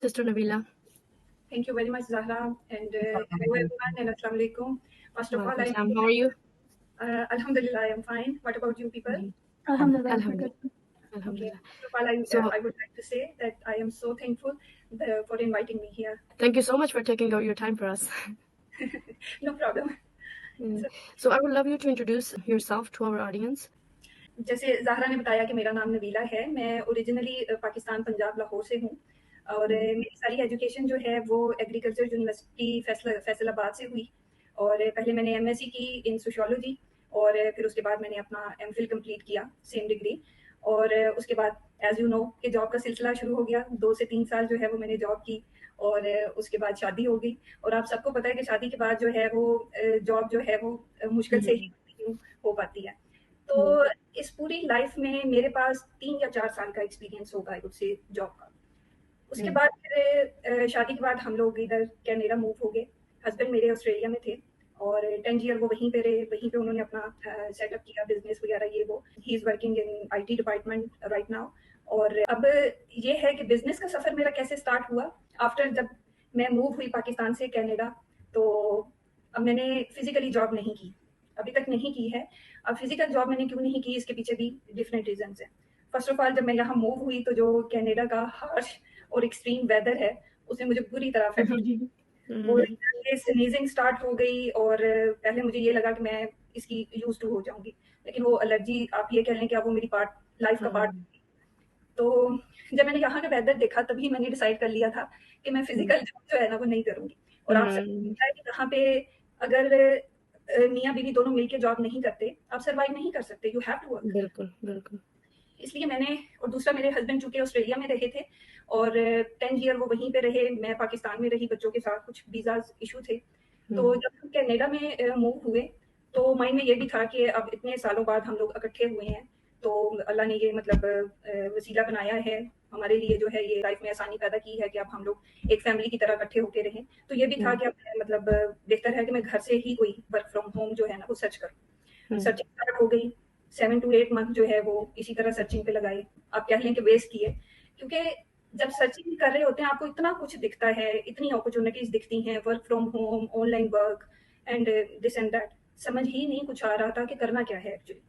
Sister Nabila. Thank you very much, Zahra, and hello everyone, and Assalamu alaikum. First of all, Walaikum salam. How are you? Alhamdulillah, I am fine. What about you people? Mhm. Alhamdulillah, we're Alhamdulillah. good. Okay. Alhamdulillah. First of all, So I would like to say that I am so thankful for inviting me here. thank you so much for taking out your time for us. No problem. Mm. So, So I would love you to introduce yourself to our audience. जैसे ज़ाहरा ने बताया कि मेरा नाम नबीला है, मैं originally Pakistan Punjab Lahore से हूँ और मेरी सारी एजुकेशन जो है वो एग्रीकल्चर यूनिवर्सिटी फैसलाबाद से हुई और पहले मैंने एमएससी की इन सोशियोलॉजी और फिर उसके बाद मैंने अपना एमफिल कंप्लीट किया सेम डिग्री और उसके बाद एज यू नो कि जॉब का सिलसिला शुरू हो गया 2 से 3 साल जो है वो मैंने जॉब की और उसके बाद शादी हो गई और आप सबको पता है कि शादी के बाद जो है वो जॉब जो है वो मुश्किल से ही हो पाती है। तो इस पूरी लाइफ में मेरे पास 3 या 4 साल का एक्सपीरियंस होगा आई वुड से जॉब का। उसके बाद फिर शादी के बाद हम लोग इधर कनाडा मूव हो गए। हस्बैंड मेरे ऑस्ट्रेलिया में थे और 10 ईयर वो वहीं पे रहे, वहीं पे उन्होंने अपना सेटअप किया बिज़नेस वगैरह ये वो। He is working in IT department right now और अब ये है कि बिज़नेस का सफ़र मेरा कैसे स्टार्ट हुआ आफ्टर जब मैं मूव हुई पाकिस्तान से कनाडा तो अब मैंने फिज़िकली जॉब नहीं की, अभी तक नहीं की है। अब फिज़िकल जॉब मैंने क्यों नहीं की इसके पीछे भी डिफरेंट रीज़न्स हैं। फर्स्ट ऑफ ऑल जब मैं यहाँ मूव हुई तो जो कनाडा का हार्श और एक्सट्रीम वेदर है उसने मुझे बुरी तरह अफेक्ट किया। वो स्नीजिंग स्टार्ट हो गई और पहले मुझे ये लगा कि मैं इसकी यूज टू हो जाऊंगी लेकिन वो एलर्जी आप ये कह लें कि अब वो मेरी पार्ट लाइफ का पार्ट। तो जब मैंने यहाँ का वेदर देखा तभी मैंने डिसाइड कर लिया था कि मैं फिजिकल जॉब जो है ना वो नहीं करूंगी और आप सबको पता है कि यहाँ पे अगर मियाँ बीवी दोनों मिलके जॉब नहीं करते आप सरवाइव नहीं कर सकते। You have to work. बिल्कुल बिल्कुल। इसलिए मैंने और दूसरा मेरे हस्बैंड चूंकि ऑस्ट्रेलिया में रहे थे और 10 ईयर वो वहीं पे रहे, मैं पाकिस्तान में रही, बच्चों के साथ कुछ वीजा इशू थे। तो जब हम कनाडा में मूव हुए तो माइंड में ये भी था कि अब इतने सालों बाद हम लोग इकट्ठे हुए हैं तो अल्लाह ने ये मतलब वसीला बनाया है हमारे लिए जो है ये लाइफ में आसानी पैदा की है कि अब हम लोग एक फैमिली की तरह इकट्ठे होके रहें। तो ये भी था कि अब मतलब बेहतर है कि मैं घर से ही कोई वर्क फ्रॉम होम जो है ना वो सर्च करूँ। सर्चिंग स्टार्ट हो गई। 7 टू 8 मंथ जो है वो इसी तरह सर्चिंग पे लगाए। आप कह लें कि वेस्ट किए क्योंकि जब सर्चिंग कर रहे होते हैं आपको इतना कुछ दिखता है, इतनी अपॉर्चुनिटीज दिखती हैं, work from home, online work and this and that. समझ ही नहीं कुछ आ रहा था कि करना क्या है एक्चुअली।